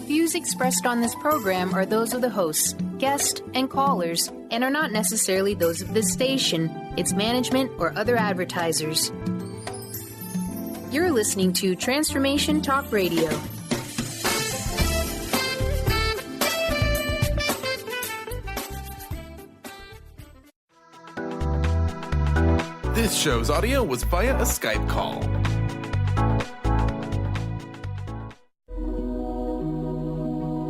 Views expressed on this program are those of the hosts, guests, and callers, and are not necessarily those of this station, its management, or other advertisers. You're listening to Transformation Talk Radio. This show's audio was via a Skype call.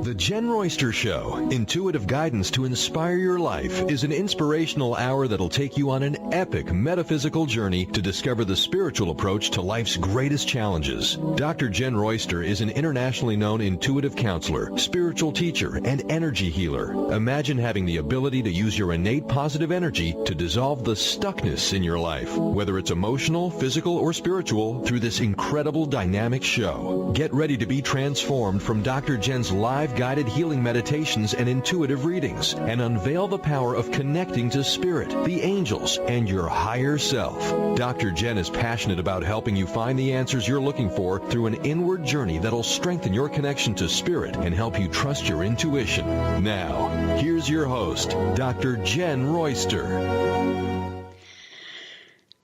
The Jenn Royster Show, intuitive guidance to inspire your life, is an inspirational hour that'll take you on an epic metaphysical journey to discover the spiritual approach to life's greatest challenges. Dr. Jenn Royster is an internationally known intuitive counselor, spiritual teacher, and energy healer. Imagine having the ability to use your innate positive energy to dissolve the stuckness in your life, whether it's emotional, physical, or spiritual, through this incredible dynamic show. Get ready to be transformed from Dr. Jenn's live guided healing meditations and intuitive readings, and unveil the power of connecting to spirit, the angels, and your higher self. Dr. Jenn is passionate about helping you find the answers you're looking for through an inward journey that'll strengthen your connection to spirit and help you trust your intuition. Now, here's your host, Dr. Jenn Royster.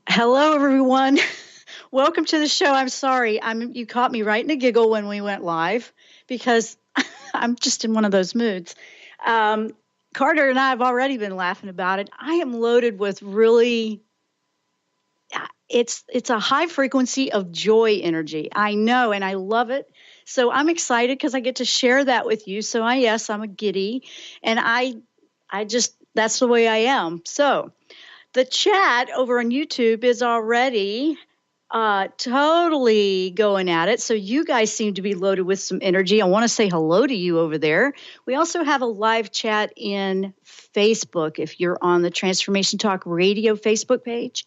Hello, everyone. Welcome to the show. I'm sorry. You caught me right in a giggle when we went live because I'm just in one of those moods. Carter and I have already been laughing about it. I am loaded with really, it's a high frequency of joy energy. I know, and I love it. So I'm excited because I get to share that with you. So I'm a giddy, and I just, that's the way I am. So the chat over on YouTube is already totally going at it. So you guys seem to be loaded with some energy. I want to say hello to you over there. We also have a live chat in Facebook if you're on the Transformation Talk Radio Facebook page.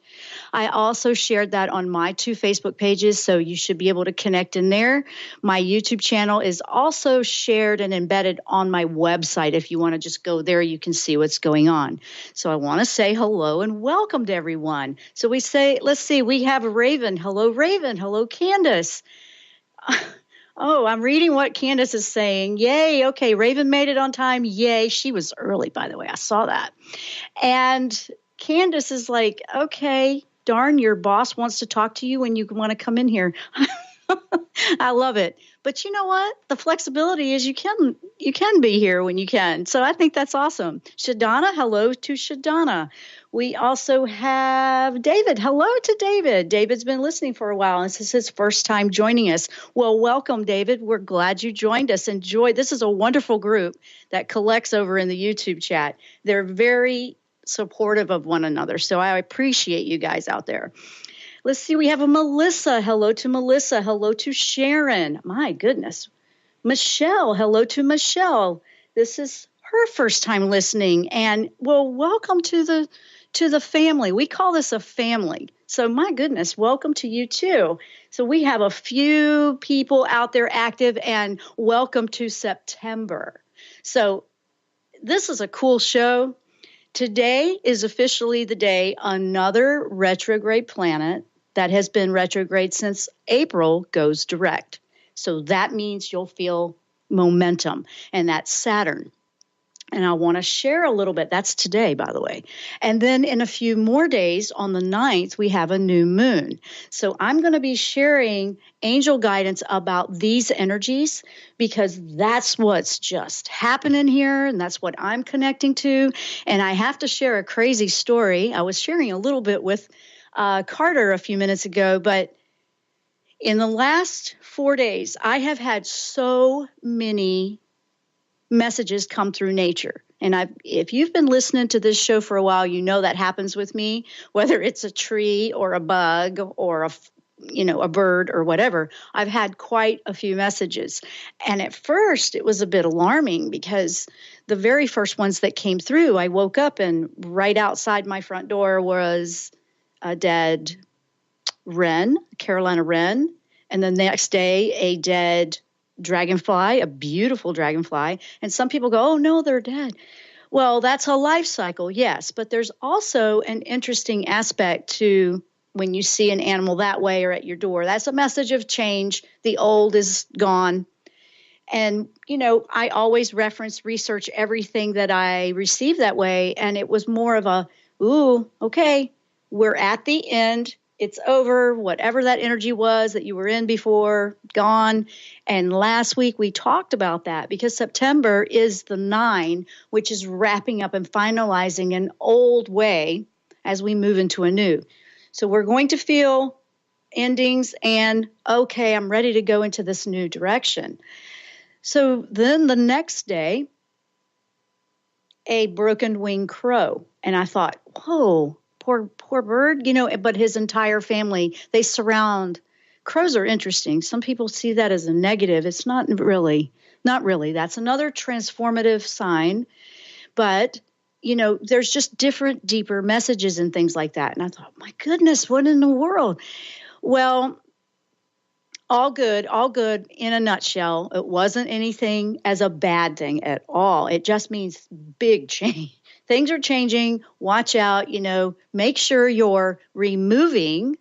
I also shared that on my 2 Facebook pages, so you should be able to connect in there. My YouTube channel is also shared and embedded on my website. If you want to just go there, you can see what's going on. So I want to say hello and welcome to everyone. So let's see, we have Raven. Hello, Raven. Hello, Candace. Oh, I'm reading what Candace is saying. Yay. Okay. Raven made it on time. Yay. She was early, by the way. I saw that. And Candace is like, okay, darn, your boss wants to talk to you when you want to come in here. I love it. But you know what? The flexibility is you can be here when you can. So I think that's awesome. Shadana, hello to Shadana. We also have David. Hello to David. David's been listening for a while, and this is his first time joining us. Well, welcome, David. We're glad you joined us. Enjoy. This is a wonderful group that collects over in the YouTube chat. They're very supportive of one another, so I appreciate you guys out there. Let's see. We have a Melissa. Hello to Melissa. Hello to Sharon. My goodness. Michelle. Hello to Michelle. This is her first time listening, and well, welcome to the family. We call this a family. So my goodness, welcome to you too. So we have a few people out there active, and welcome to September. So this is a cool show. Today is officially the day another retrograde planet that has been retrograde since April goes direct. So that means you'll feel momentum, and that's Saturn. And I want to share a little bit. That's today, by the way. And then in a few more days, on the 9th, we have a new moon. So I'm going to be sharing angel guidance about these energies because that's what's just happening here. And that's what I'm connecting to. And I have to share a crazy story. I was sharing a little bit with Carter a few minutes ago, but in the last 4 days, I have had so many messages come through nature. And if you've been listening to this show for a while, you know that happens with me, whether it's a tree or a bug or a bird or whatever. I've had quite a few messages. And at first it was a bit alarming because the very first ones that came through, I woke up and right outside my front door was a dead wren, Carolina wren. And the next day, a dead dragonfly, a beautiful dragonfly. And some people go, oh, no, they're dead. Well, that's a life cycle, yes. But there's also an interesting aspect to when you see an animal that way or at your door. That's a message of change. The old is gone. And, I always research everything that I receive that way. And it was more of a, ooh, okay, we're at the end. It's over. Whatever that energy was that you were in before, gone. And last week we talked about that because September is the 9, which is wrapping up and finalizing an old way as we move into a new. So we're going to feel endings and, okay, I'm ready to go into this new direction. So then the next day, a broken winged crow. And I thought, whoa, poor bird, but his entire family, they surround. Crows are interesting. Some people see that as a negative. It's not really. That's another transformative sign. But, there's just different, deeper messages and things like that. And I thought, my goodness, what in the world? Well, all good in a nutshell. It wasn't anything as a bad thing at all. It just means big change. Things are changing. Watch out, make sure you're removing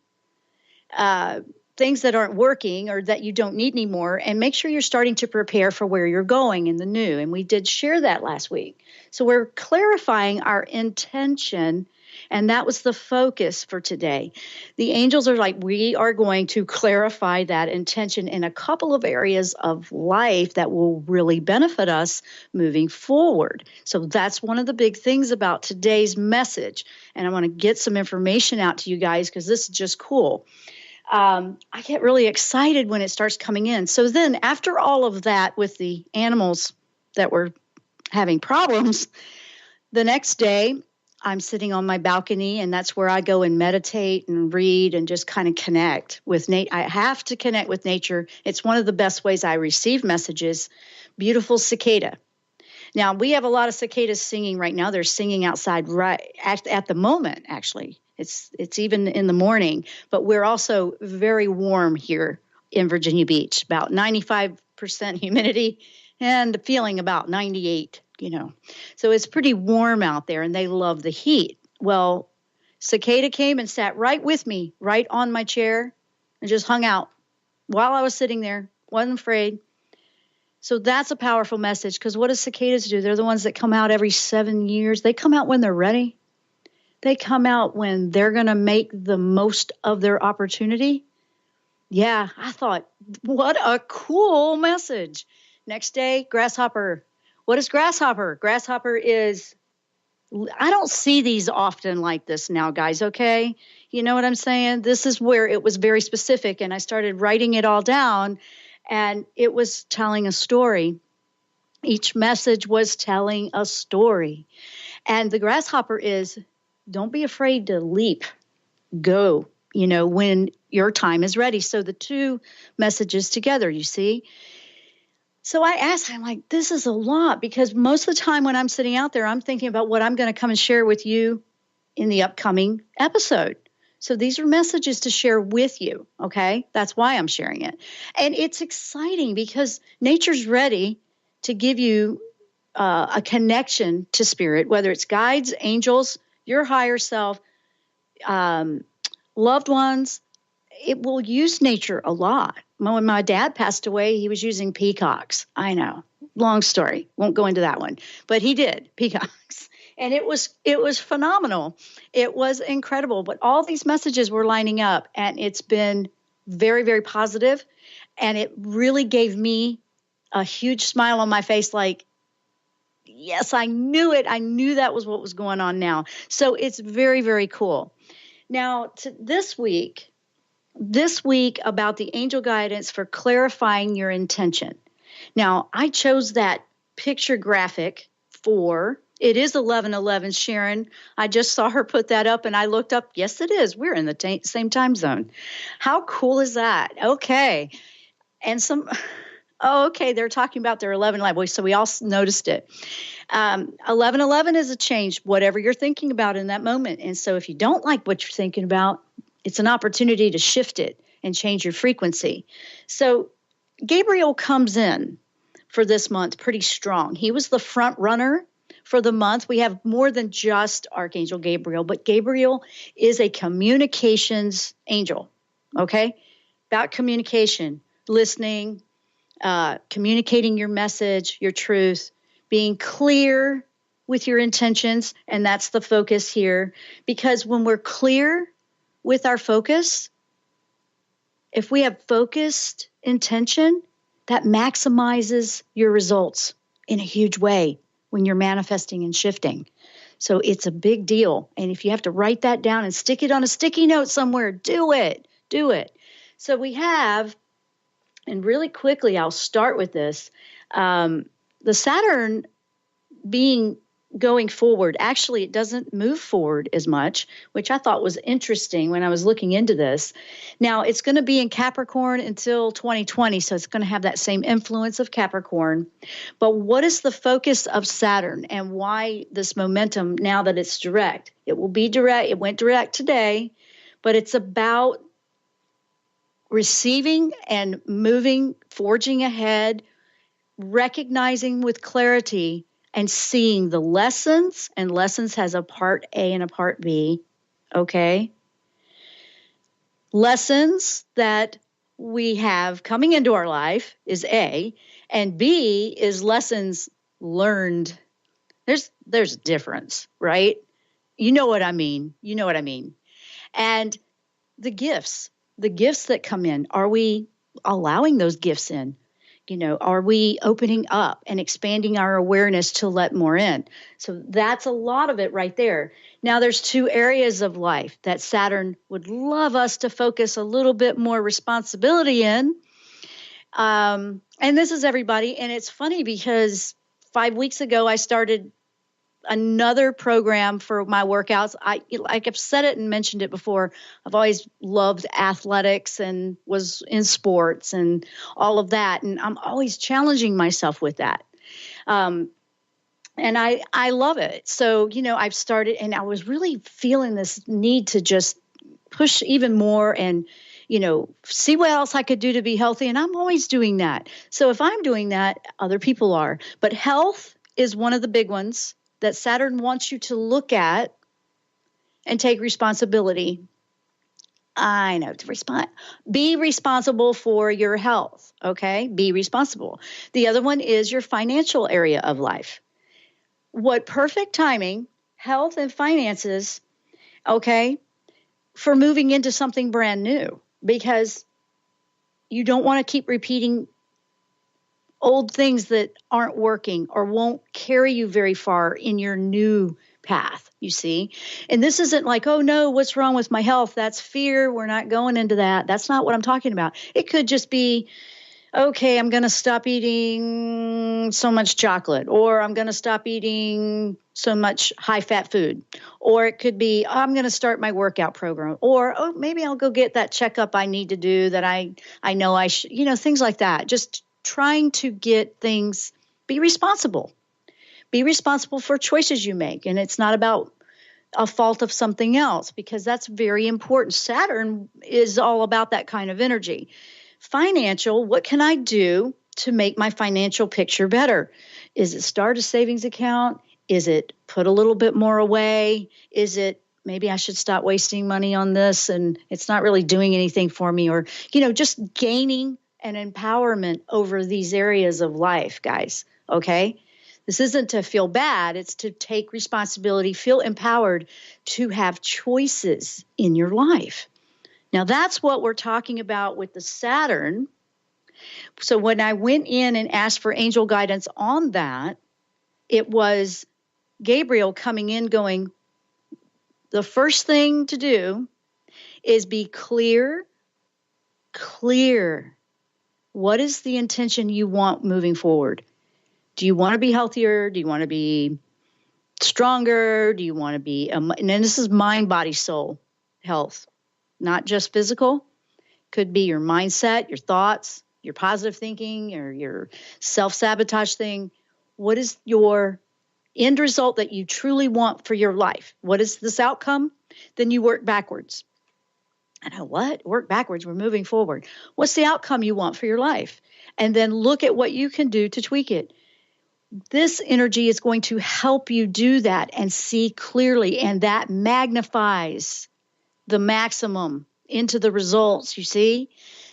things that aren't working or that you don't need anymore, and make sure you're starting to prepare for where you're going in the new. And we did share that last week. So we're clarifying our intention. And that was the focus for today. The angels are like, we are going to clarify that intention in a couple of areas of life that will really benefit us moving forward. So that's one of the big things about today's message. And I want to get some information out to you guys because this is just cool. I get really excited when it starts coming in. So then after all of that with the animals that were having problems, the next day, I'm sitting on my balcony, and that's where I go and meditate and read and just kind of connect with nature. I have to connect with nature. It's one of the best ways I receive messages. Beautiful cicada. Now, we have a lot of cicadas singing right now. They're singing outside right at the moment, actually. It's even in the morning, but we're also very warm here in Virginia Beach, about 95% humidity and feeling about 98. So it's pretty warm out there, and they love the heat. Well, cicada came and sat right with me, right on my chair, and just hung out while I was sitting there. Wasn't afraid. So that's a powerful message, because what do cicadas do? They're the ones that come out every 7 years. They come out when they're ready. They come out when they're going to make the most of their opportunity. Yeah, I thought, what a cool message. Next day, grasshopper. What is grasshopper? Grasshopper is, I don't see these often like this now, guys, okay? You know what I'm saying? This is where it was very specific, and I started writing it all down, and it was telling a story. Each message was telling a story. And the grasshopper is, don't be afraid to leap. Go, when your time is ready. So the two messages together, you see? So I asked, I'm like, this is a lot, because most of the time when I'm sitting out there, I'm thinking about what I'm going to come and share with you in the upcoming episode. So these are messages to share with you, okay? That's why I'm sharing it. And it's exciting because nature's ready to give you a connection to spirit, whether it's guides, angels, your higher self, loved ones. It will use nature a lot. When my dad passed away, he was using peacocks. I know, long story. Won't go into that one, but he did peacocks, and it was phenomenal. It was incredible. But all these messages were lining up, and it's been very, very positive, and it really gave me a huge smile on my face. Like, yes, I knew it. I knew that was what was going on now. So it's very, very cool. Now, this week about the angel guidance for clarifying your intention. Now, I chose that picture graphic for, it is 11:11, Sharon. I just saw her put that up, and I looked up. Yes, it is. We're in the same time zone. How cool is that? Okay. And okay, they're talking about their 11:11. So we all noticed it. 11:11 is a change, whatever you're thinking about in that moment. And so if you don't like what you're thinking about, it's an opportunity to shift it and change your frequency. So Gabriel comes in for this month pretty strong. He was the front runner for the month. We have more than just Archangel Gabriel, but Gabriel is a communications angel, okay? About communication, listening, communicating your message, your truth, being clear with your intentions, and that's the focus here. Because when we're clear with our focus, if we have focused intention, that maximizes your results in a huge way when you're manifesting and shifting. So it's a big deal. And if you have to write that down and stick it on a sticky note somewhere, do it. Do it. So we have, and really quickly, I'll start with this. The Saturn being going forward, actually, it doesn't move forward as much, which I thought was interesting when I was looking into this. Now, it's going to be in Capricorn until 2020, so it's going to have that same influence of Capricorn. But what is the focus of Saturn and why this momentum now that it's direct? It will be direct. It went direct today, but it's about receiving and moving, forging ahead, recognizing with clarity and seeing the lessons, and lessons has a part A and a part B, okay? Lessons that we have coming into our life is A, and B is lessons learned. There's a difference, right? You know what I mean. You know what I mean. And the gifts that come in, are we allowing those gifts in? You know, are we opening up and expanding our awareness to let more in? So that's a lot of it right there. Now, there's two areas of life that Saturn would love us to focus a little bit more responsibility in. And this is everybody. And it's funny because 5 weeks ago, I started another program for my workouts. I've said it and mentioned it before. I've always loved athletics and was in sports and all of that. And I'm always challenging myself with that. And I love it. So, you know, I've started, and I was really feeling this need to just push even more and, you know, see what else I could do to be healthy. And I'm always doing that. So if I'm doing that, other people are. But health is one of the big ones that Saturn wants you to look at and take responsibility. I know, be responsible for your health, okay? Be responsible. The other one is your financial area of life. What perfect timing, health and finances, okay, for moving into something brand new, because you don't want to keep repeating old things that aren't working or won't carry you very far in your new path, you see. And this isn't like, oh no, what's wrong with my health? That's fear. We're not going into that. That's not what I'm talking about. It could just be, okay, I'm going to stop eating so much chocolate, or I'm going to stop eating so much high-fat food. Or it could be, I'm going to start my workout program. Or, oh, maybe I'll go get that checkup I need to do that I know I should, you know, things like that. Just trying to get things, be responsible. Be responsible for choices you make. And it's not about a fault of something else, because that's very important. Saturn is all about that kind of energy. Financial, what can I do to make my financial picture better? Is it start a savings account? Is it put a little bit more away? Is it maybe I should stop wasting money on this and it's not really doing anything for me? Or, you know, just gaining an empowerment over these areas of life, guys, okay? This isn't to feel bad. It's to take responsibility, feel empowered to have choices in your life. Now, that's what we're talking about with the Saturn. So when I went in and asked for angel guidance on that, it was Gabriel coming in going, the first thing to do is be clear. What is the intention you want moving forward? Do you want to be healthier? Do you want to be stronger? Do you want to be, and this is mind, body, soul health, not just physical. Could be your mindset, your thoughts, your positive thinking, or your self-sabotage thing. What is your end result that you truly want for your life? What is this outcome? Then you work backwards. I know what? Work backwards. We're moving forward. What's the outcome you want for your life? And then look at what you can do to tweak it. This energy is going to help you do that and see clearly, and that magnifies the maximum into the results, you see?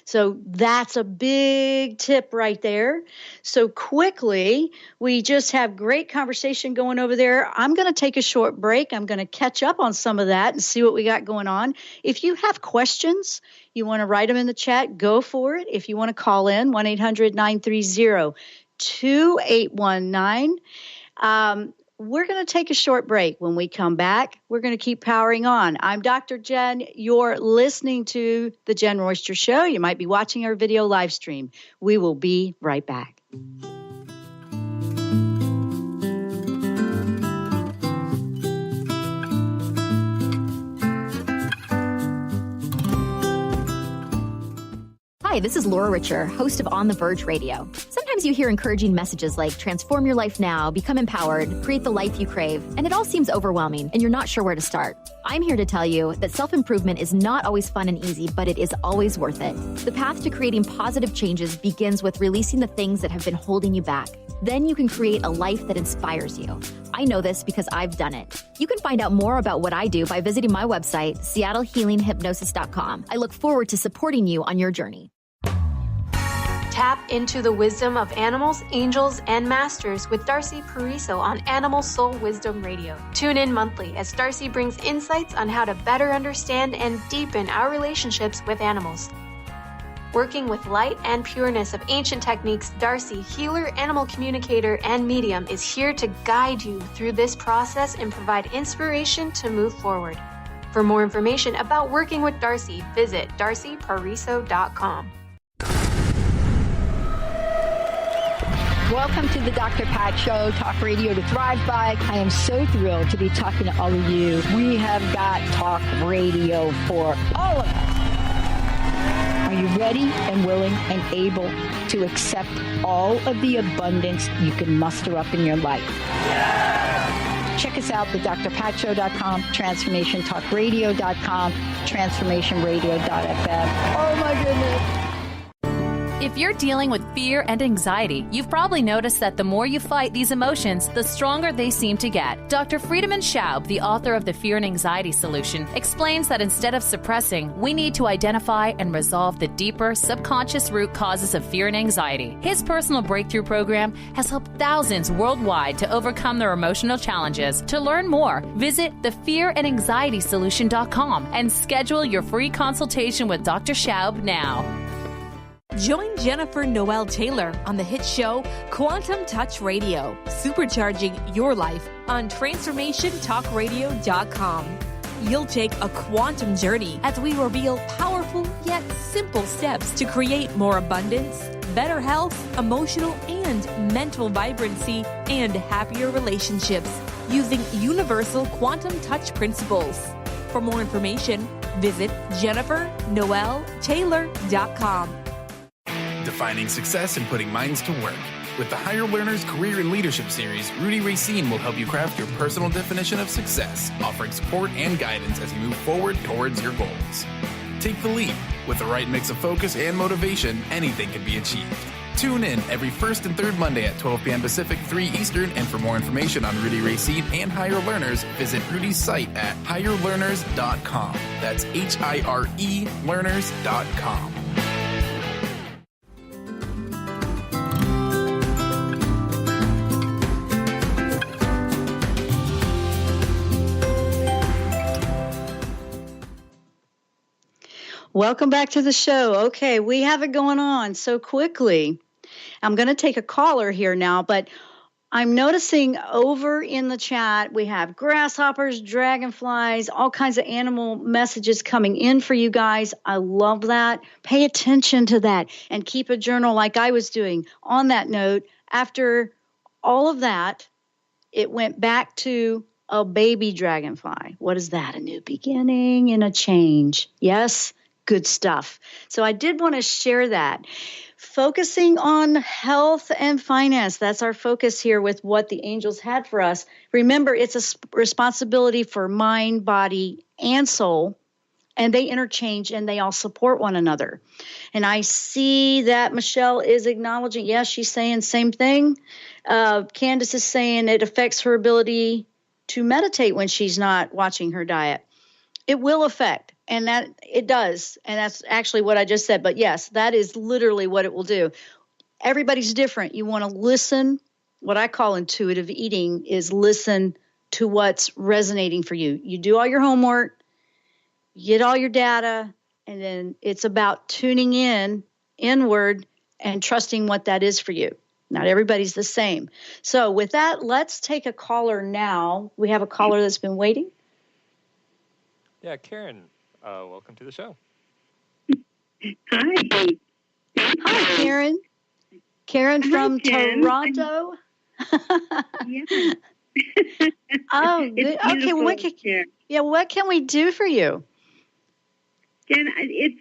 So that's a big tip right there. So quickly, we just have great conversation going over there. I'm going to take a short break. I'm going to catch up on some of that and see what we got going on. If you have questions, you want to write them in the chat, go for it. If you want to call in, 1-800-930-2819. We're going to take a short break. When we come back, we're going to keep powering on. I'm Dr. Jenn. You're listening to The Jenn Royster Show. You might be watching our video live stream. We will be right back. Hi, this is Laura Richer, host of On the Verge Radio. Sometimes you hear encouraging messages like transform your life now, become empowered, create the life you crave, and it all seems overwhelming and you're not sure where to start. I'm here to tell you that self-improvement is not always fun and easy, but it is always worth it. The path to creating positive changes begins with releasing the things that have been holding you back. Then you can create a life that inspires you. I know this because I've done it. You can find out more about what I do by visiting my website, seattlehealinghypnosis.com. I look forward to supporting you on your journey. Tap into the wisdom of animals, angels, and masters with Darcy Pariso on Animal Soul Wisdom Radio. Tune in monthly as Darcy brings insights on how to better understand and deepen our relationships with animals. Working with light and pureness of ancient techniques, Darcy, healer, animal communicator, and medium, is here to guide you through this process and provide inspiration to move forward. For more information about working with Darcy, visit darcypariso.com. Welcome to the Dr. Pat Show, talk radio to thrive by. I am so thrilled to be talking to all of you. We have got talk radio for all of us. Are you ready and willing and able to accept all of the abundance you can muster up in your life? Check us out, thedrpatshow.com, transformationtalkradio.com, transformationradio.fm. Oh my goodness. If you're dealing with fear and anxiety, you've probably noticed that the more you fight these emotions, the stronger they seem to get. Dr. Friedemann Schaub, the author of The Fear and Anxiety Solution, explains that instead of suppressing, we need to identify and resolve the deeper subconscious root causes of fear and anxiety. His personal breakthrough program has helped thousands worldwide to overcome their emotional challenges. To learn more, visit thefearandanxietysolution.com and schedule your free consultation with Dr. Schaub now. Join Jennifer Noel Taylor on the hit show Quantum Touch Radio, supercharging your life on TransformationTalkRadio.com. You'll take a quantum journey as we reveal powerful yet simple steps to create more abundance, better health, emotional and mental vibrancy, and happier relationships using universal quantum touch principles. For more information, visit JenniferNoelTaylor.com. Defining success and putting minds to work. With the Higher Learners Career and Leadership Series, Rudy Racine will help you craft your personal definition of success, offering support and guidance as you move forward towards your goals. Take the leap. With the right mix of focus and motivation, anything can be achieved. Tune in every first and third Monday at 12 p.m. Pacific, 3 Eastern, and for more information on Rudy Racine and Higher Learners, visit Rudy's site at higherlearners.com. That's HIRE learners.com. Welcome back to the show. Okay, we have it going on so quickly. I'm going to take a caller here now, but I'm noticing over in the chat, we have grasshoppers, dragonflies, all kinds of animal messages coming in for you guys. I love that. Pay attention to that and keep a journal like I was doing. On that note, after all of that, it went back to a baby dragonfly. What is that? A new beginning and a change. Yes, good stuff. So I did want to share that. Focusing on health and finance. That's our focus here with what the angels had for us. Remember, it's a responsibility for mind, body, and soul. And they interchange and they all support one another. And I see that Michelle is acknowledging, yes, she's saying same thing. Candace is saying it affects her ability to meditate when she's not watching her diet. It will affect. And that it does. And that's actually what I just said. But yes, that is literally what it will do. Everybody's different. You want to listen. What I call intuitive eating is listen to what's resonating for you. You do all your homework, you get all your data, and then it's about tuning inward and trusting what that is for you. Not everybody's the same. So with that, let's take a caller now. We have a caller that's been waiting. Yeah, Karen, welcome to the show. Hi. Hi, Karen. Karen from Toronto. Yeah. Oh, good. Okay. What can we do for you? Jen, it's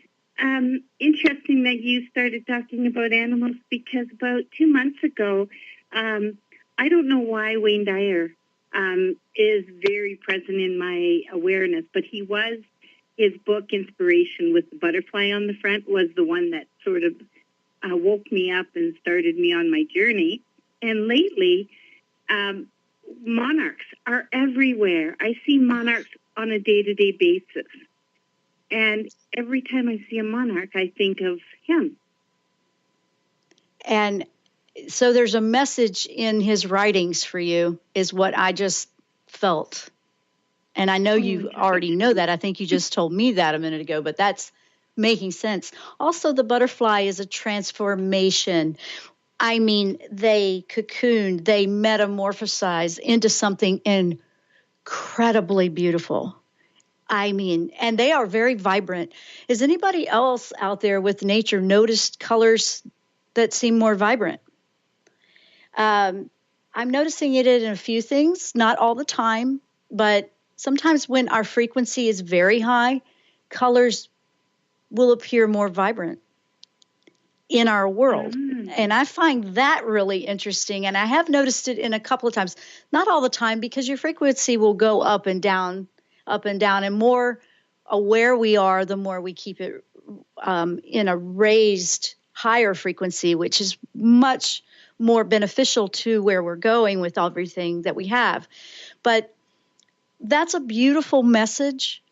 interesting that you started talking about animals because about 2 months ago, I don't know why Wayne Dyer is very present in my awareness, but his book, Inspiration with the Butterfly on the front, was the one that sort of woke me up and started me on my journey. And lately, monarchs are everywhere. I see monarchs on a day-to-day basis. And every time I see a monarch, I think of him. And so there's a message in his writings for you, is what I just felt. And I know you already know that. I think you just told me that a minute ago, but that's making sense. Also, the butterfly is a transformation. I mean, they cocooned, they metamorphosized into something incredibly beautiful. I mean, and they are very vibrant. Is anybody else out there with nature noticed colors that seem more vibrant? I'm noticing it in a few things, not all the time, but sometimes when our frequency is very high, colors will appear more vibrant in our world. And I find that really interesting. And I have noticed it in a couple of times, not all the time, because your frequency will go up and down, and more aware we are, the more we keep it in a raised higher frequency, which is much more beneficial to where we're going with everything that we have. But that's a beautiful message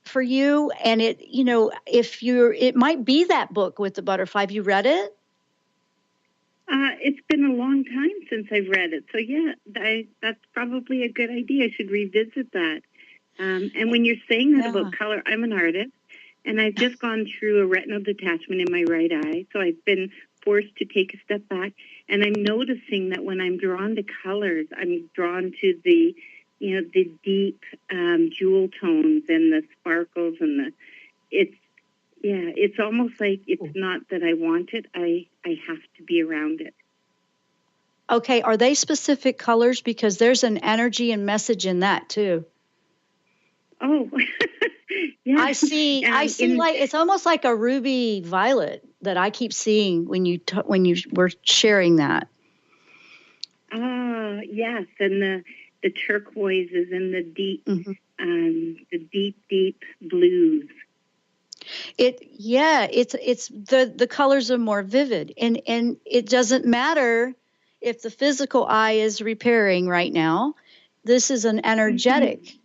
for you. And it might be that book with the butterfly. Have you read it? It's been a long time since I've read it. So yeah, that's probably a good idea. I should revisit that. And when you're saying that about color, I'm an artist, and I've just gone through a retinal detachment in my right eye. So I've been forced to take a step back, and I'm noticing that when I'm drawn to colors, I'm drawn to the deep jewel tones and the sparkles and it's almost like it's not that I want it. I have to be around it. Okay. Are they specific colors? Because there's an energy and message in that too. Oh, yeah. I see like it's almost like a ruby violet that I keep seeing when you were sharing that. Yes, and the turquoises and the deep, the deep blues. It's the colors are more vivid, and it doesn't matter if the physical eye is repairing right now. This is an energetic.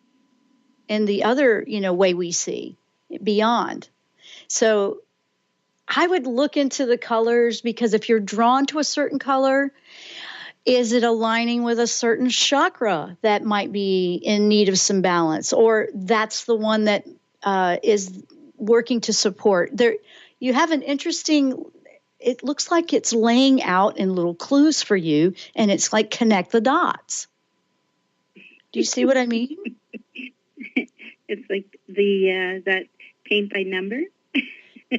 In the other, way we see beyond. So I would look into the colors, because if you're drawn to a certain color, is it aligning with a certain chakra that might be in need of some balance, or that's the one that is working to support? There, you have an interesting, it looks like it's laying out in little clues for you, and it's like connect the dots. Do you see what I mean? It's like that paint by number.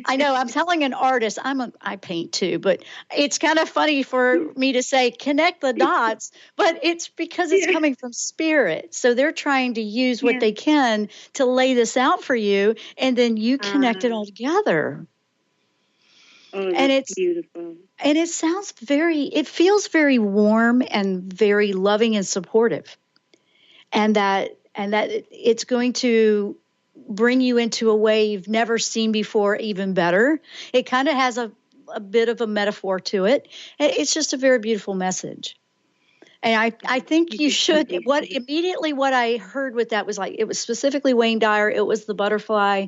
I know. I'm telling an artist. I paint too, but it's kind of funny for me to say connect the dots, but it's because it's coming from spirit. So they're trying to use what they can to lay this out for you, and then you connect it all together. Oh, that's it's beautiful. And it feels very warm and very loving and supportive. And that it's going to bring you into a way you've never seen before, even better. It kind of has a bit of a metaphor to it. It's just a very beautiful message. And I think you should. What I heard with that was like, it was specifically Wayne Dyer. It was the butterfly.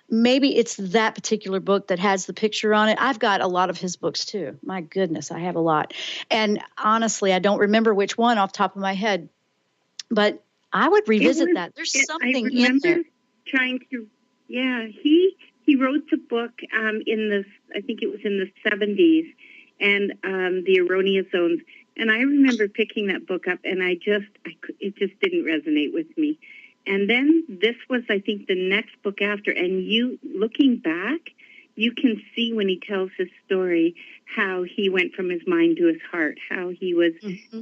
Maybe it's that particular book that has the picture on it. I've got a lot of his books too. My goodness, I have a lot. And honestly, I don't remember which one off the top of my head, but I would revisit that. There's something in there. Trying to, he wrote the book I think it was in the 70s, and the Erroneous Zones. And I remember picking that book up, and it just didn't resonate with me. And then this was, I think, the next book after. And you, looking back, you can see when he tells his story how he went from his mind to his heart, how he was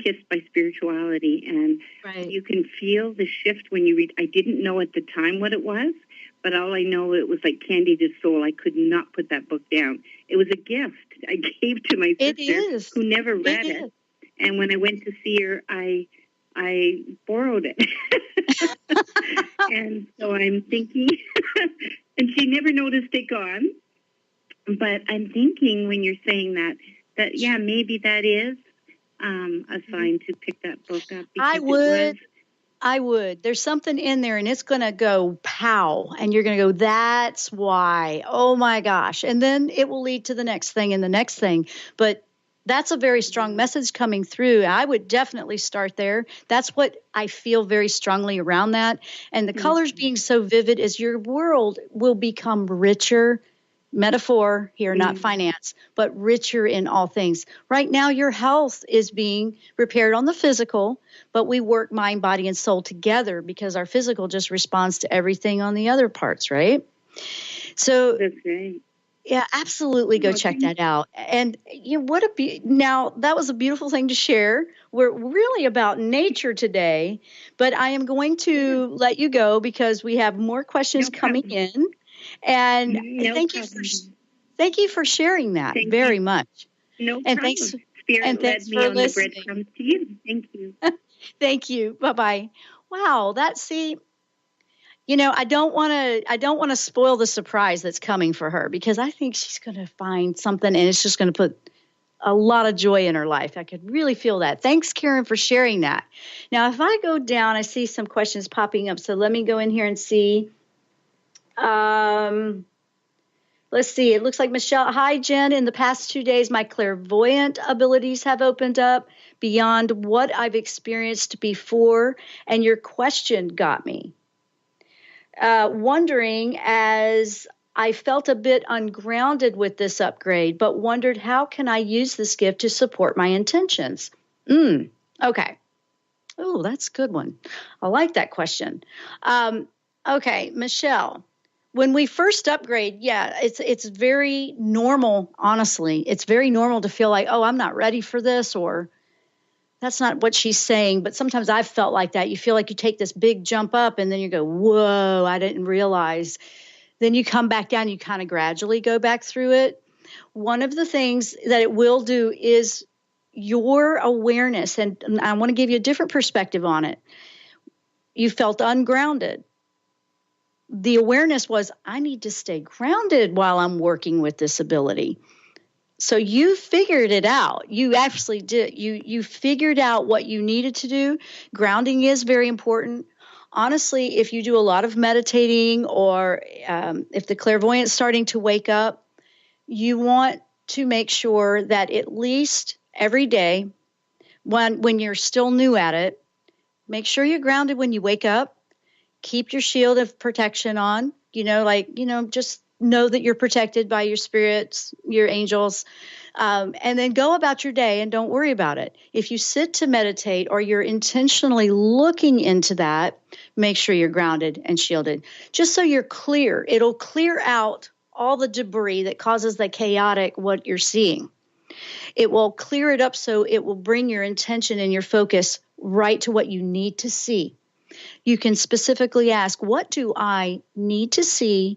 kissed by spirituality. And you can feel the shift when you read. I didn't know at the time what it was, but all I know, it was like candy to soul. I could not put that book down. It was a gift I gave to my sister who never read it. And when I went to see her, I borrowed it. And so I'm thinking, and she never noticed it gone. But I'm thinking when you're saying that maybe that is a sign to pick that book up. I would. There's something in there, and it's going to go pow, and you're going to go, that's why. Oh my gosh. And then it will lead to the next thing and the next thing. But that's a very strong message coming through. I would definitely start there. That's what I feel very strongly around that. And the colors being so vivid is your world will become richer. Metaphor here, not finance, but richer in all things. Right now, your health is being repaired on the physical, but we work mind, body, and soul together because our physical just responds to everything on the other parts, right? So that's right. Yeah, absolutely. Go check that out. And now that was a beautiful thing to share. We're really about nature today, but I am going to let you go because we have more questions coming in. And thank you for sharing that very much. No and problem. Thanks for listening. To you. Thank you. Thank you. Bye-bye. Wow, I don't want to spoil the surprise that's coming for her because I think she's going to find something and it's just going to put a lot of joy in her life. I could really feel that. Thanks, Karen, for sharing that. Now, if I go down, I see some questions popping up. So let me go in here and see. Let's see. It looks like Michelle. Hi, Jen. In the past 2 days, my clairvoyant abilities have opened up beyond what I've experienced before, and your question got me. Wondering as I felt a bit ungrounded with this upgrade, but wondered how can I use this gift to support my intentions? Okay. Oh, that's a good one. I like that question. Okay, Michelle. When we first upgrade, it's very normal, honestly. It's very normal to feel like, oh, I'm not ready for this, or that's not what she's saying. But sometimes I've felt like that. You feel like you take this big jump up and then you go, whoa, I didn't realize. Then you come back down, you kind of gradually go back through it. One of the things that it will do is your awareness, and I want to give you a different perspective on it. You felt ungrounded. The awareness was, I need to stay grounded while I'm working with this ability. So you figured it out. You actually did. You figured out what you needed to do. Grounding is very important. Honestly, if you do a lot of meditating or if the clairvoyant's starting to wake up, you want to make sure that at least every day, when you're still new at it, make sure you're grounded when you wake up. Keep your shield of protection on, just know that you're protected by your spirits, your angels, and then go about your day and don't worry about it. If you sit to meditate or you're intentionally looking into that, make sure you're grounded and shielded, just so you're clear. It'll clear out all the debris that causes the chaotic what you're seeing. It will clear it up so it will bring your intention and your focus right to what you need to see. You can specifically ask, what do I need to see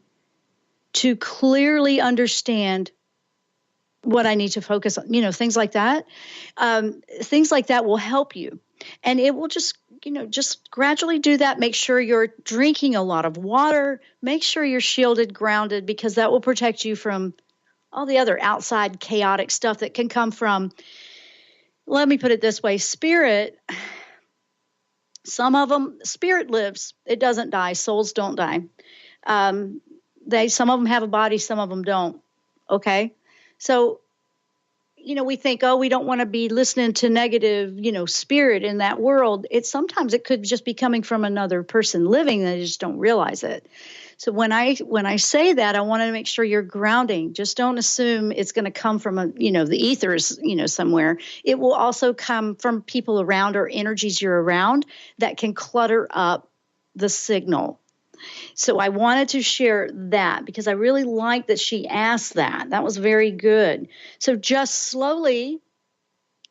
to clearly understand what I need to focus on? Things like that. Things like that will help you. And it will just gradually do that. Make sure you're drinking a lot of water. Make sure you're shielded, grounded, because that will protect you from all the other outside chaotic stuff that can come from let me put it this way. Spirit, some of them, spirit lives. It doesn't die. Souls don't die. Some of them have a body, some of them don't. Okay. So, we think, we don't want to be listening to negative, spirit in that world. Sometimes it could just be coming from another person living, and they just don't realize it. So when I say that, I want to make sure you're grounding. Just don't assume it's going to come from the ethers, somewhere. It will also come from people around or energies you're around that can clutter up the signal. So I wanted to share that because I really like that she asked that. That was very good. So just slowly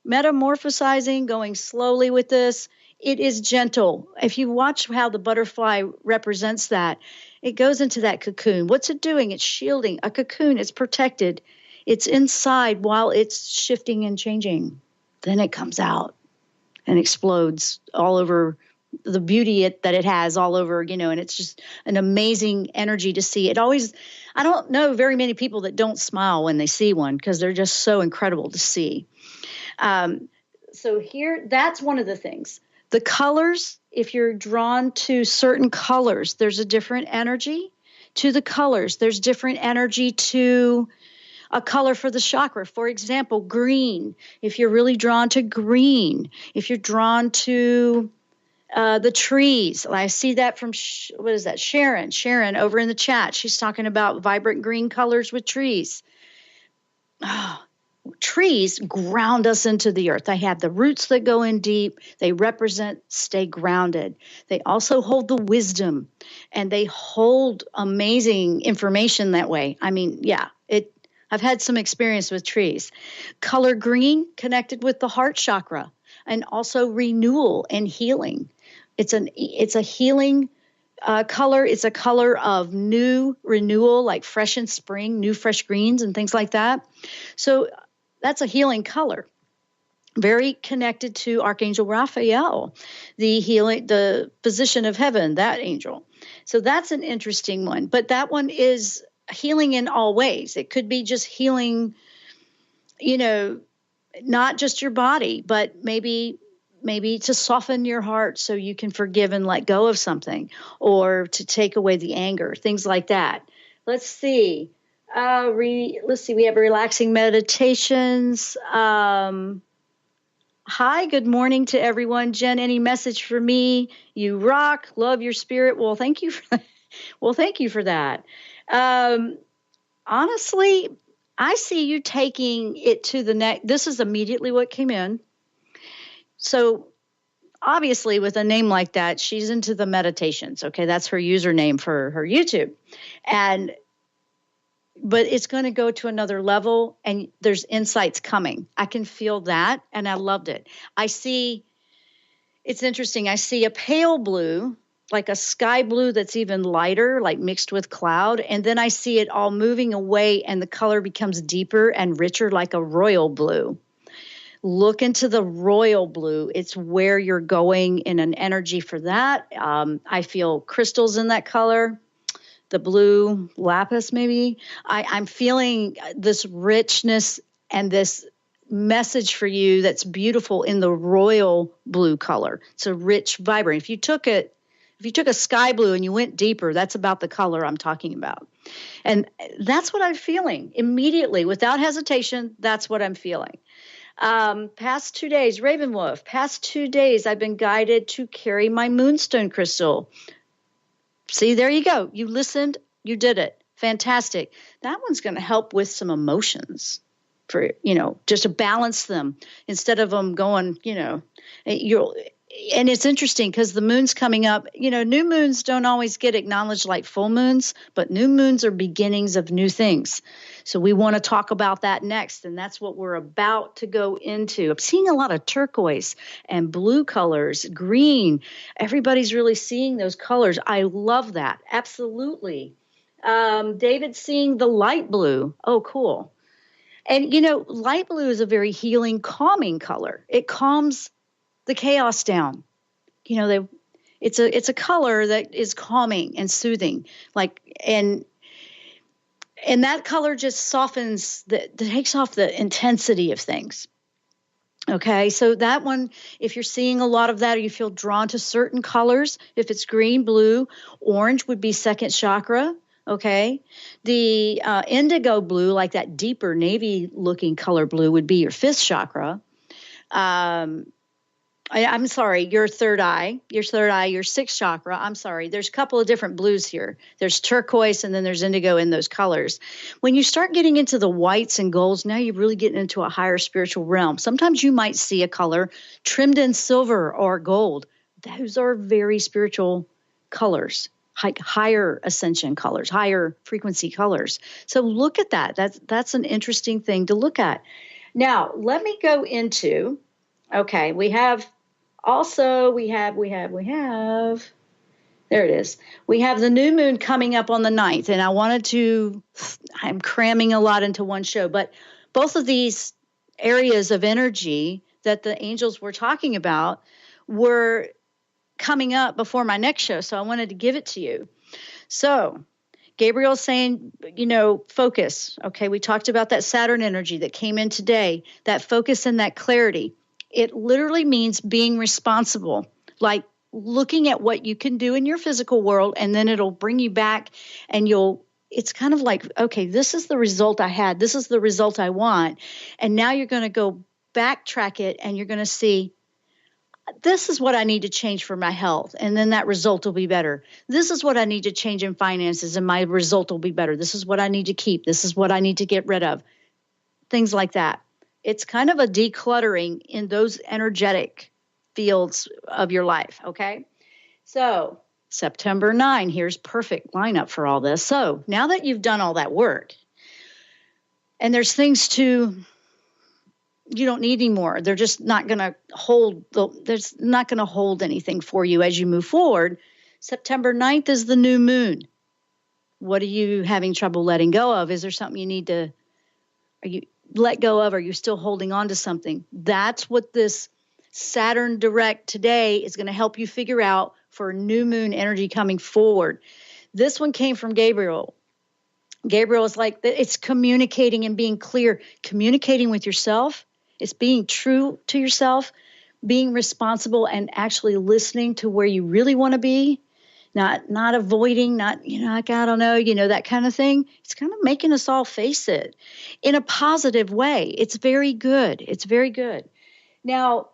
metamorphosizing, going slowly with this. It is gentle. If you watch how the butterfly represents that, it goes into that cocoon. What's it doing? It's shielding. A cocoon is protected. It's inside while it's shifting and changing. Then it comes out and explodes all over the beauty that it has all over, and it's just an amazing energy to see. I don't know very many people that don't smile when they see one because they're just so incredible to see. So here, that's one of the things. The colors, if you're drawn to certain colors, there's a different energy to the colors. There's different energy to a color for the chakra. For example, green. If you're really drawn to green, if you're drawn to the trees. I see that from, what is that? Sharon over in the chat. She's talking about vibrant green colors with trees. Oh, trees ground us into the earth. They have the roots that go in deep. They represent stay grounded. They also hold the wisdom, and they hold amazing information that way. I mean, I've had some experience with trees. Color green connected with the heart chakra, and also renewal and healing. It's a healing color. It's a color of new renewal, like fresh in spring, new fresh greens and things like that. So that's a healing color. Very connected to Archangel Raphael, the physician of heaven, that angel. So that's an interesting one. But that one is healing in all ways. It could be just healing, not just your body, but maybe to soften your heart so you can forgive and let go of something, or to take away the anger, things like that. Let's see. Let's see. We have relaxing meditations. Hi, good morning to everyone. Jen, any message for me? You rock. Love your spirit. Well, thank you for that. Thank you for that. Honestly, I see you taking it to the next. This is immediately what came in. So obviously with a name like that, she's into the meditations. Okay. That's her username for her YouTube. But it's going to go to another level, and there's insights coming. I can feel that. And I loved it. It's interesting. I see a pale blue, like a sky blue that's even lighter, like mixed with cloud. And then I see it all moving away, and the color becomes deeper and richer, like a royal blue. Look into the royal blue. It's where you're going in an energy for that. I feel crystals in that color, the blue lapis maybe. I'm feeling this richness and this message for you that's beautiful in the royal blue color. It's a rich, vibrant. If you took a sky blue and you went deeper, that's about the color I'm talking about. And that's what I'm feeling immediately, without hesitation. That's what I'm feeling. Past 2 days, Ravenwolf, past 2 days, I've been guided to carry my moonstone crystal. See, there you go. You listened, you did it. Fantastic. That one's going to help with some emotions for, just to balance them instead of them going, and it's interesting because the moon's coming up. New moons don't always get acknowledged like full moons, but new moons are beginnings of new things. So we want to talk about that next, and that's what we're about to go into. I'm seeing a lot of turquoise and blue colors, green. Everybody's really seeing those colors. I love that. Absolutely. David's seeing the light blue. Oh, cool. And, light blue is a very healing, calming color. It calms the chaos down. It's a color that is calming and soothing, and that color just softens, takes off the intensity of things. Okay, so that one, if you're seeing a lot of that or you feel drawn to certain colors, if it's green, blue, orange would be second chakra. Okay, the indigo blue, like that deeper navy looking color blue, would be your fifth chakra. I'm sorry, your third eye, your sixth chakra. I'm sorry. There's a couple of different blues here. There's turquoise and then there's indigo in those colors. When you start getting into the whites and golds, now you're really getting into a higher spiritual realm. Sometimes you might see a color trimmed in silver or gold. Those are very spiritual colors, higher ascension colors, higher frequency colors. So look at that. That's an interesting thing to look at. Now, let me go into, okay, we have there it is. We have the new moon coming up on the 9th, and I'm cramming a lot into one show, but both of these areas of energy that the angels were talking about were coming up before my next show, so I wanted to give it to you. So Gabriel's saying, focus. Okay, we talked about that Saturn energy that came in today, that focus and that clarity. It literally means being responsible, like looking at what you can do in your physical world, and then it'll bring you back and it's kind of like, okay, this is the result I had. This is the result I want. And now you're going to go backtrack it and you're going to see, this is what I need to change for my health. And then that result will be better. This is what I need to change in finances and my result will be better. This is what I need to keep. This is what I need to get rid of. Things like that. It's kind of a decluttering in those energetic fields of your life, okay? So September 9, here's perfect lineup for all this. So now that you've done all that work, and there's things you don't need anymore. They're just not going to there's not going to hold anything for you as you move forward. September 9th is the new moon. What are you having trouble letting go of? Is there something are you let go of? Are you still holding on to something? That's what this Saturn direct today is going to help you figure out for new moon energy coming forward. This one came from Gabriel. Gabriel is like, it's communicating and being clear, communicating with yourself. It's being true to yourself, being responsible and actually listening to where you really want to be. Not avoiding, like, I don't know, that kind of thing. It's kind of making us all face it in a positive way. It's very good. It's very good. Now,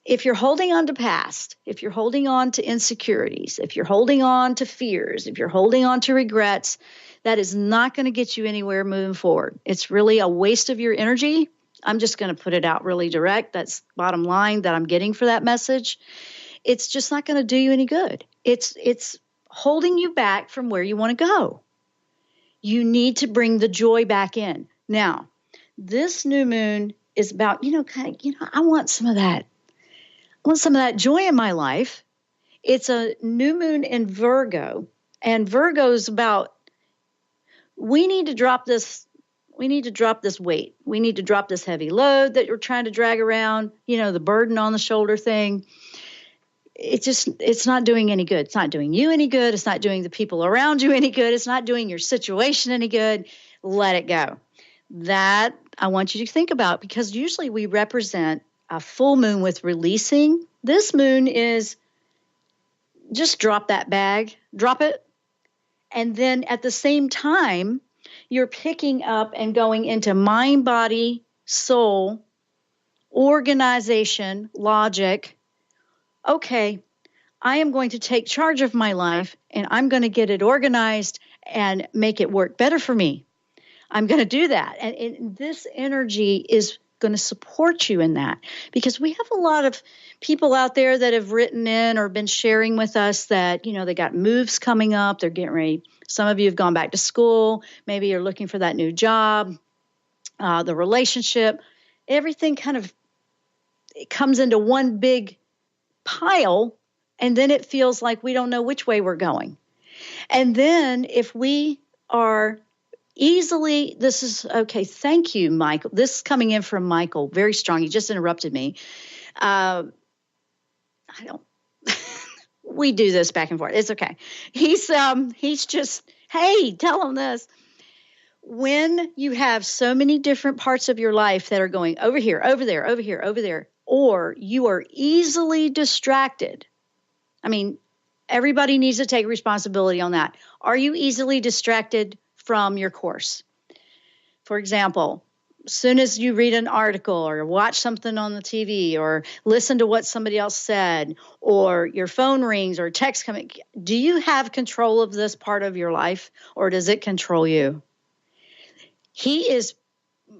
if you're holding on to past, if you're holding on to insecurities, if you're holding on to fears, if you're holding on to regrets, that is not going to get you anywhere moving forward. It's really a waste of your energy. I'm just going to put it out really direct. That's bottom line that I'm getting for that message. It's just not going to do you any good. It's holding you back from where you want to go. You need to bring the joy back in. Now, this new moon is about, I want some of that. I want some of that joy in my life. It's a new moon in Virgo, and Virgo's about, we need to drop this weight. We need to drop this heavy load that you're trying to drag around, the burden on the shoulder thing. It's not doing any good. It's not doing you any good. It's not doing the people around you any good. It's not doing your situation any good. Let it go. That I want you to think about, because usually we represent a full moon with releasing. This moon is just drop that bag, drop it. And then at the same time, you're picking up and going into mind, body, soul, organization, logic. Okay, I am going to take charge of my life and I'm going to get it organized and make it work better for me. I'm going to do that. And this energy is going to support you in that, because we have a lot of people out there that have written in or been sharing with us that, they got moves coming up. They're getting ready. Some of you have gone back to school. Maybe you're looking for that new job, the relationship, everything it comes into one big pile, and then it feels like we don't know which way we're going. And then if we are easily, thank you, Michael. This is coming in from Michael, very strong. He just interrupted me. We do this back and forth. It's okay. He's just, hey, tell him this. when you have so many different parts of your life that are going over here, over there, over here, over there, or you are easily distracted. I mean, everybody needs to take responsibility on that. Are you easily distracted from your course? For example, as soon as you read an article or watch something on the TV or listen to what somebody else said or your phone rings or text coming, do you have control of this part of your life or does it control you? He is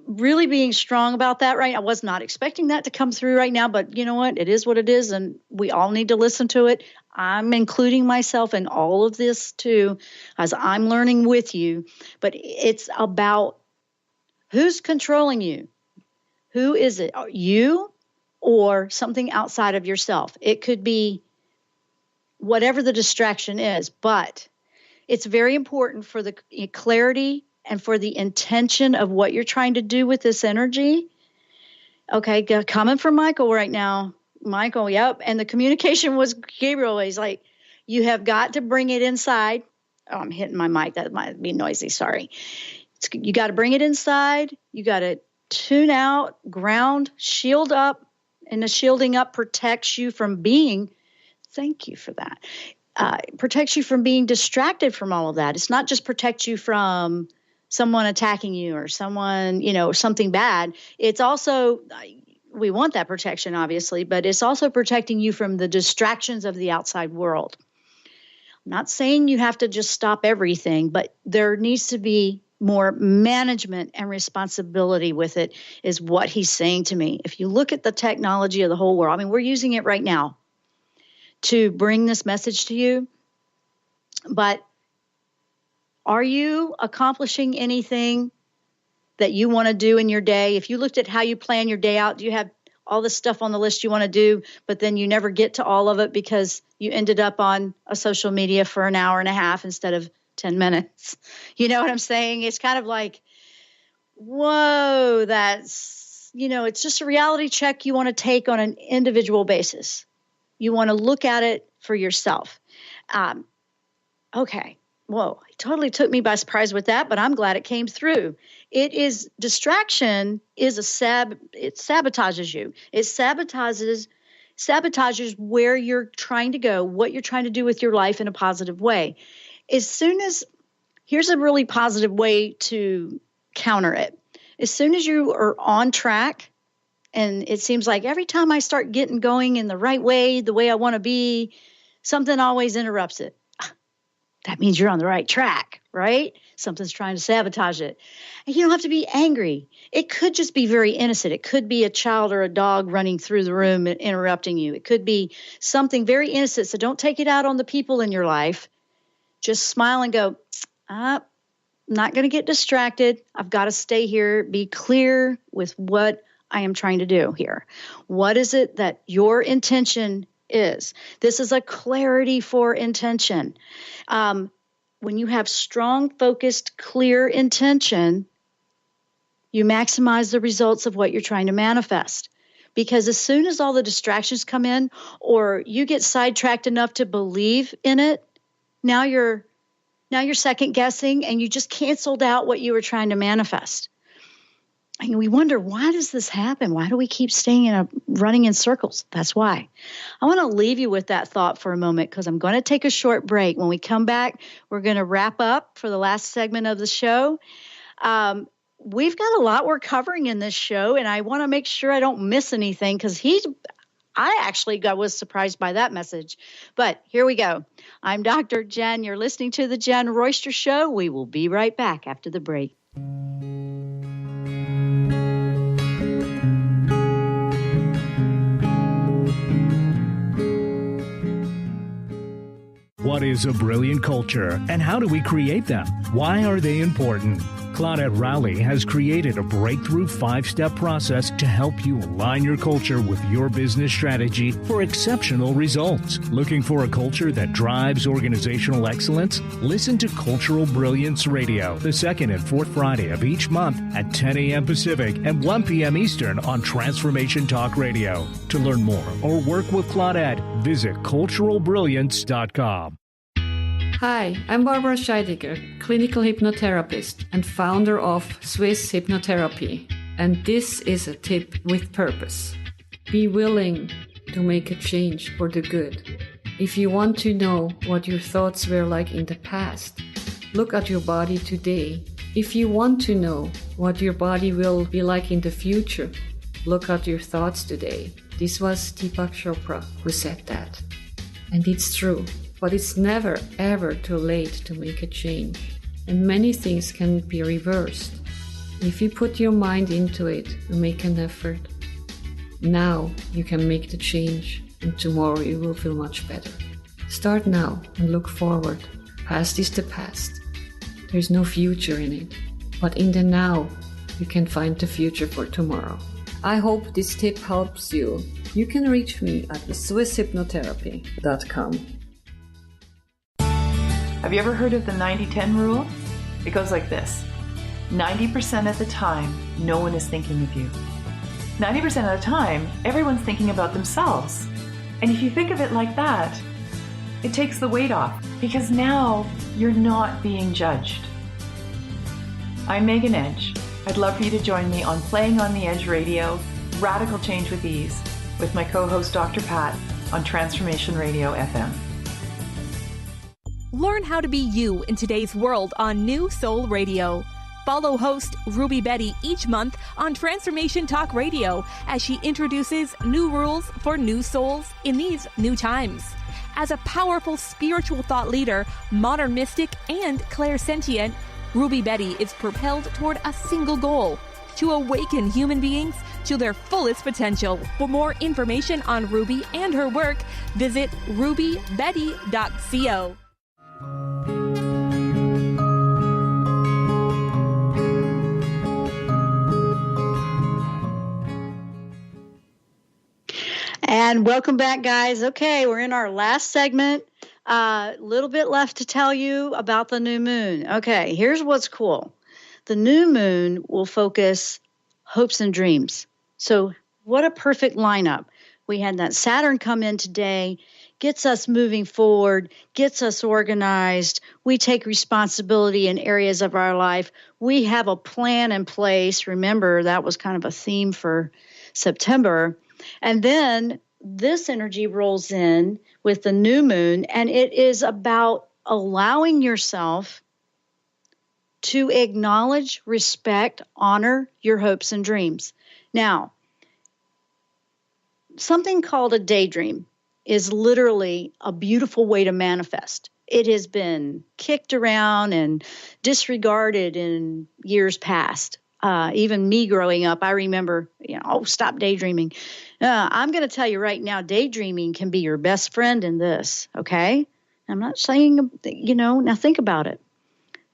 really being strong about that, right? I was not expecting that to come through right now, but you know what? It is what it is, and we all need to listen to it. I'm including myself in all of this too, as I'm learning with you, but it's about who's controlling you. Who is it? You or something outside of yourself? It could be whatever the distraction is, but it's very important for the clarity and for the intention of what you're trying to do with this energy. Okay, coming from Michael right now. Michael, yep. And the communication was Gabriel. He's like, you have got to bring it inside. Oh, I'm hitting my mic. That might be noisy. Sorry. You got to bring it inside. You got to tune out, ground, shield up. And the shielding up protects you from being, thank you for that, protects you from being distracted from all of that. It's not just protect you from someone attacking you or someone, something bad. It's also, we want that protection, obviously, but it's also protecting you from the distractions of the outside world. I'm not saying you have to just stop everything, but there needs to be more management and responsibility with it, is what he's saying to me. If you look at the technology of the whole world, I mean, we're using it right now to bring this message to you, but are you accomplishing anything that you want to do in your day? If you looked at how you plan your day out, do you have all this stuff on the list you want to do, but then you never get to all of it because you ended up on a social media for an hour and a half instead of 10 minutes? You know what I'm saying? It's kind of like, whoa, that's, it's just a reality check you want to take on an individual basis. You want to look at it for yourself. Okay. Whoa, it totally took me by surprise with that, but I'm glad it came through. Distraction is it sabotages you. It sabotages where you're trying to go, what you're trying to do with your life in a positive way. Here's a really positive way to counter it. As soon as you are on track, and it seems like every time I start getting going in the right way, the way I want to be, something always interrupts it. That means you're on the right track, right? Something's trying to sabotage it. And you don't have to be angry. It could just be very innocent. It could be a child or a dog running through the room and interrupting you. It could be something very innocent. So don't take it out on the people in your life. Just smile and go, I'm not going to get distracted. I've got to stay here. Be clear with what I am trying to do here. What is it that your intention is? This is a clarity for intention. When you have strong, focused, clear intention, you maximize the results of what you're trying to manifest. Because as soon as all the distractions come in, or you get sidetracked enough to believe in it, now you're second guessing and you just canceled out what you were trying to manifest. And we wonder, why does this happen? Why do we keep running in circles? That's why. I want to leave you with that thought for a moment because I'm going to take a short break. When we come back, we're going to wrap up for the last segment of the show. We've got a lot we're covering in this show, and I want to make sure I don't miss anything because I was surprised by that message. But here we go. I'm Dr. Jenn. You're listening to The Jenn Royster Show. We will be right back after the break. What is a brilliant culture, and how do we create them? Why are they important? Claudette Rowley has created a breakthrough 5-step process to help you align your culture with your business strategy for exceptional results. Looking for a culture that drives organizational excellence? Listen to Cultural Brilliance Radio, the second and fourth Friday of each month at 10 a.m. Pacific and 1 p.m. Eastern on Transformation Talk Radio. To learn more or work with Claudette, visit culturalbrilliance.com. Hi, I'm Barbara Scheidegger, clinical hypnotherapist and founder of Swiss Hypnotherapy. And this is a tip with purpose. Be willing to make a change for the good. If you want to know what your thoughts were like in the past, look at your body today. If you want to know what your body will be like in the future, look at your thoughts today. This was Deepak Chopra who said that. And it's true, but it's never ever too late to make a change. And many things can be reversed. If you put your mind into it and make an effort, now you can make the change, and tomorrow you will feel much better. Start now and look forward. Past is the past. There's no future in it. But in the now, you can find the future for tomorrow. I hope this tip helps you. You can reach me at swisshypnotherapy.com. Have you ever heard of the 90-10 rule? It goes like this. 90% of the time, no one is thinking of you. 90% of the time, everyone's thinking about themselves. And if you think of it like that, it takes the weight off, because now you're not being judged. I'm Megan Edge. I'd love for you to join me on Playing on the Edge Radio, Radical Change with Ease, with my co-host Dr. Pat on Transformation Radio FM. Learn how to be you in today's world on New Soul Radio. Follow host Ruby Betty each month on Transformation Talk Radio as she introduces new rules for new souls in these new times. As a powerful spiritual thought leader, modern mystic, and clairsentient, Ruby Betty is propelled toward a single goal: to awaken human beings to their fullest potential. For more information on Ruby and her work, visit rubybetty.co. And welcome back, guys. Okay, we're in our last segment. A little bit left to tell you about the new moon. Okay, here's what's cool. The new moon will focus hopes and dreams. So what a perfect lineup. We had that Saturn come in today, gets us moving forward, gets us organized. We take responsibility in areas of our life. We have a plan in place. Remember, that was kind of a theme for September. And then this energy rolls in with the new moon, and it is about allowing yourself to acknowledge, respect, honor your hopes and dreams. Now, something called a daydream is literally a beautiful way to manifest. It has been kicked around and disregarded in years past. Even me growing up, I remember, stop daydreaming. I'm going to tell you right now, daydreaming can be your best friend in this, okay? I'm not saying, now think about it.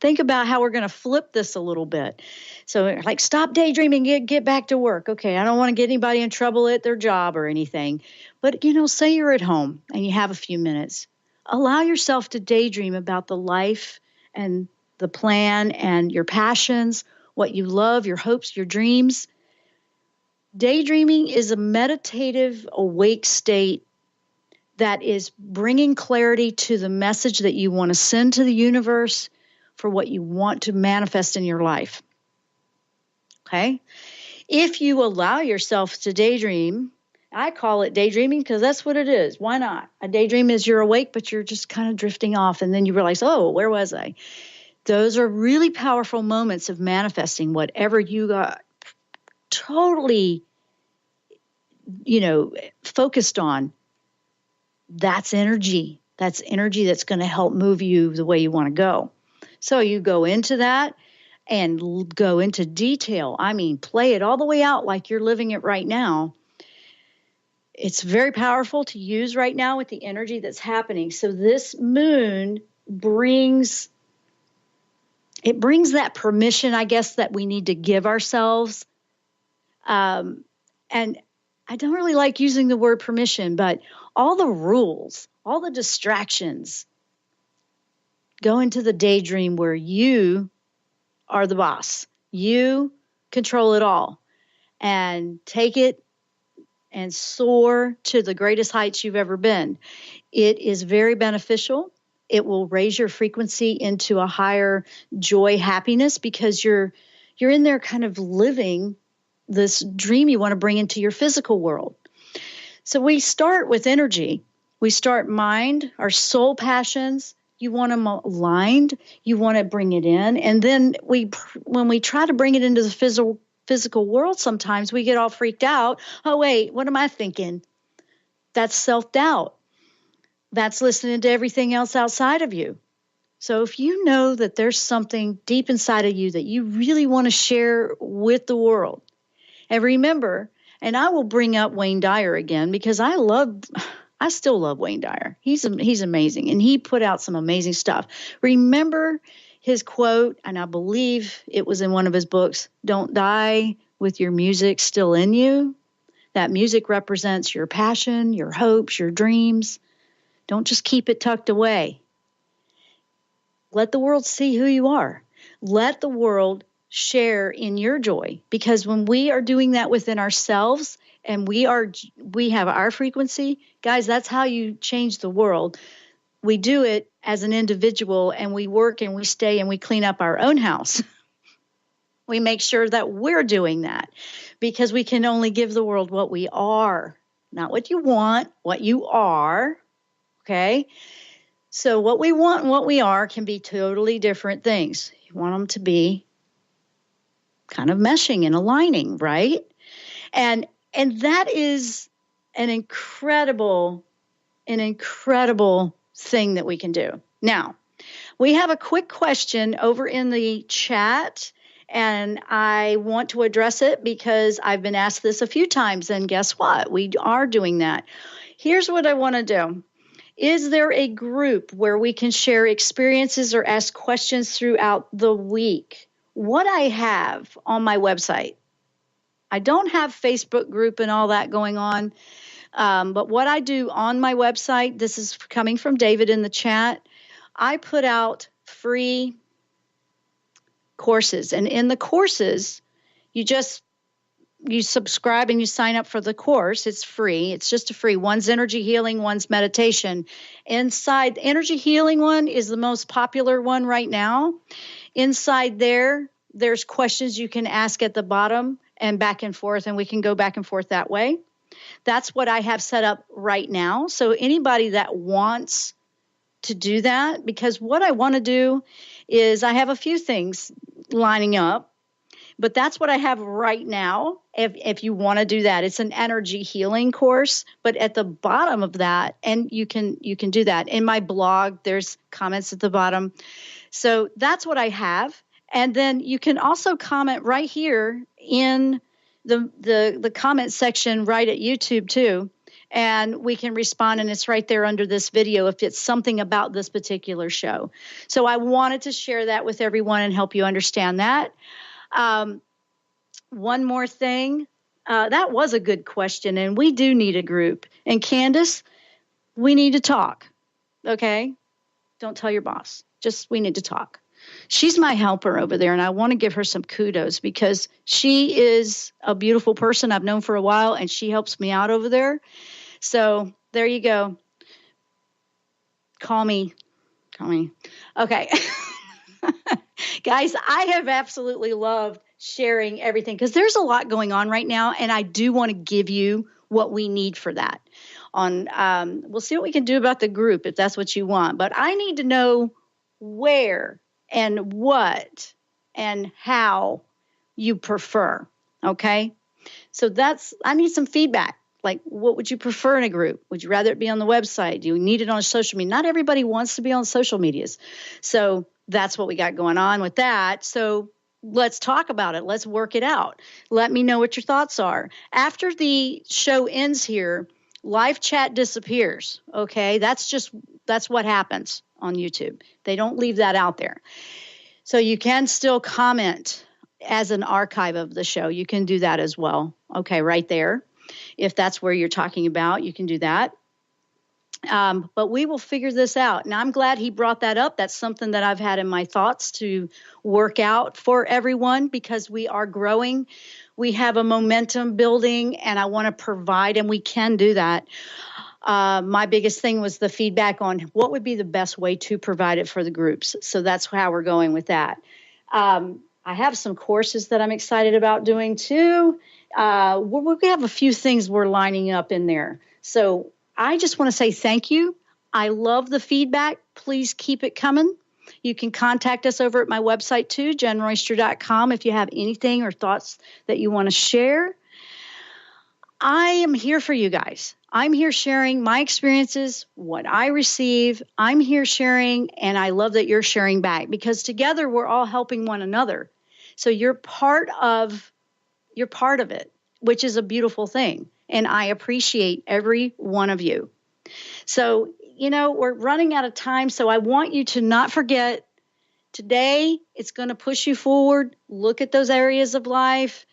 Think about how we're going to flip this a little bit. So like, stop daydreaming, get back to work. Okay, I don't want to get anybody in trouble at their job or anything. But, say you're at home and you have a few minutes. Allow yourself to daydream about the life and the plan and your passions, what you love, your hopes, your dreams. Daydreaming is a meditative, awake state that is bringing clarity to the message that you want to send to the universe for what you want to manifest in your life. Okay? If you allow yourself to daydream, I call it daydreaming because that's what it is. Why not? A daydream is you're awake, but you're just kind of drifting off, and then you realize, oh, where was I? Those are really powerful moments of manifesting whatever you got totally, focused on. That's energy. That's energy that's going to help move you the way you want to go. So you go into that and go into detail. I mean, play it all the way out like you're living it right now. It's very powerful to use right now with the energy that's happening. So this moon brings that permission, I guess, that we need to give ourselves. And I don't really like using the word permission, but all the rules, all the distractions, go into the daydream where you are the boss. You control it all, and take it and soar to the greatest heights you've ever been. It is very beneficial. It will raise your frequency into a higher joy, happiness, because you're in there kind of living this dream you want to bring into your physical world. So we start with energy. We start mind, our soul passions. You want them aligned. You want to bring it in. And then when we try to bring it into the physical world, sometimes we get all freaked out. Oh, wait, what am I thinking? That's self-doubt. That's listening to everything else outside of you. So if you know that there's something deep inside of you that you really want to share with the world, and remember, and I will bring up Wayne Dyer again because I still love Wayne Dyer. He's amazing, and he put out some amazing stuff. Remember his quote, and I believe it was in one of his books, "Don't die with your music still in you." That music represents your passion, your hopes, your dreams. Don't just keep it tucked away. Let the world see who you are. Let the world share in your joy, because when we are doing that within ourselves and we have our frequency, guys, that's how you change the world. We do it as an individual, and we work and we stay and we clean up our own house. We make sure that we're doing that, because we can only give the world what we are, not what you want, what you are. Okay? So what we want and what we are can be totally different things. You want them to be kind of meshing and aligning, right? And that is an incredible thing that we can do. Now, we have a quick question over in the chat, and I want to address it because I've been asked this a few times, and guess what? We are doing that. Here's what I want to do. Is there a group where we can share experiences or ask questions throughout the week? What I have on my website, I don't have Facebook group and all that going on, but what I do on my website, this is coming from David in the chat, I put out free courses. And in the courses, you subscribe and you sign up for the course. It's free. It's just a free. One's energy healing, one's meditation. Inside, the energy healing one is the most popular one right now. Inside there's questions you can ask at the bottom and back and forth, and we can go back and forth that way. That's what I have set up right now. So anybody that wants to do that, because what I want to do is I have a few things lining up. But that's what I have right now. If you want to do that, it's an energy healing course. But at the bottom of that, and you can do that in my blog. There's comments at the bottom. So that's what I have. And then you can also comment right here in the comment section right at YouTube too, and we can respond. And it's right there under this video if it's something about this particular show. So I wanted to share that with everyone and help you understand that. One more thing. That was a good question, and we do need a group. And Candace, we need to talk, okay? Don't tell your boss. Just, we need to talk. She's my helper over there, and I want to give her some kudos because she is a beautiful person I've known for a while, and she helps me out over there. So there you go. Call me. Okay. Guys, I have absolutely loved sharing everything because there's a lot going on right now, and I do want to give you what we need for that. We'll see what we can do about the group if that's what you want, but I need to know where and what and how you prefer, okay? So I need some feedback. Like, what would you prefer in a group? Would you rather it be on the website? Do you need it on social media? Not everybody wants to be on social medias. So that's what we got going on with that. So let's talk about it. Let's work it out. Let me know what your thoughts are. After the show ends here, live chat disappears, okay? That's what happens on YouTube. They don't leave that out there. So you can still comment as an archive of the show. You can do that as well, okay, right there. If that's where you're talking about, you can do that. But we will figure this out. And I'm glad he brought that up. That's something that I've had in my thoughts to work out for everyone because we are growing. We have a momentum building, and I want to provide, and we can do that. My biggest thing was the feedback on what would be the best way to provide it for the groups. So that's how we're going with that. I have some courses that I'm excited about doing too. We have a few things we're lining up in there. So I just want to say thank you. I love the feedback. Please keep it coming. You can contact us over at my website too, JennRoyster.com, if you have anything or thoughts that you want to share. I am here for you guys. I'm here sharing my experiences, what I receive. I'm here sharing, and I love that you're sharing back, because together we're all helping one another. So you're part of it, which is a beautiful thing. And I appreciate every one of you. So, we're running out of time. So I want you to not forget today. It's going to push you forward. Look at those areas of life.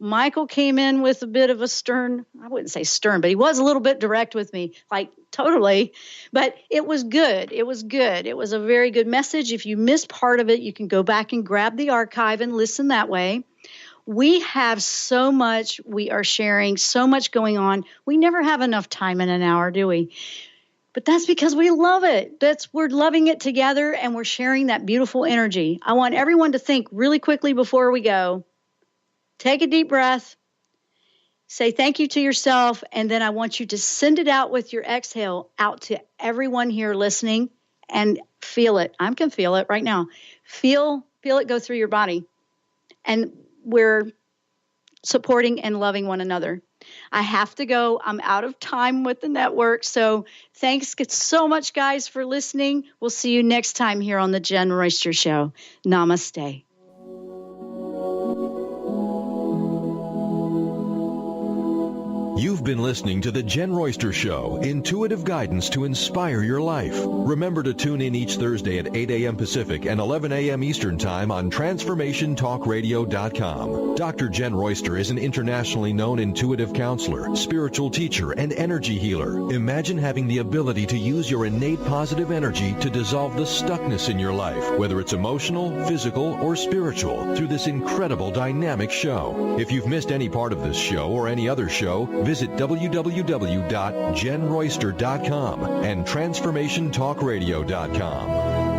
Michael came in with a bit of a stern, I wouldn't say stern, but he was a little bit direct with me, like totally. But it was good. It was good. It was a very good message. If you missed part of it, you can go back and grab the archive and listen that way. We have so much we are sharing, so much going on. We never have enough time in an hour, do we? But that's because we love it. We're loving it together, and we're sharing that beautiful energy. I want everyone to think really quickly before we go. Take a deep breath. Say thank you to yourself, and then I want you to send it out with your exhale out to everyone here listening, and feel it. I can feel it right now. Feel it go through your body. And we're supporting and loving one another. I have to go. I'm out of time with the network. So thanks so much, guys, for listening. We'll see you next time here on the Jenn Royster Show. Namaste. You've been listening to The Jenn Royster Show, intuitive guidance to inspire your life. Remember to tune in each Thursday at 8 a.m. Pacific and 11 a.m. Eastern Time on TransformationTalkRadio.com. Dr. Jenn Royster is an internationally known intuitive counselor, spiritual teacher, and energy healer. Imagine having the ability to use your innate positive energy to dissolve the stuckness in your life, whether it's emotional, physical, or spiritual, through this incredible dynamic show. If you've missed any part of this show or any other show, visit www.JennRoyster.com and TransformationTalkRadio.com.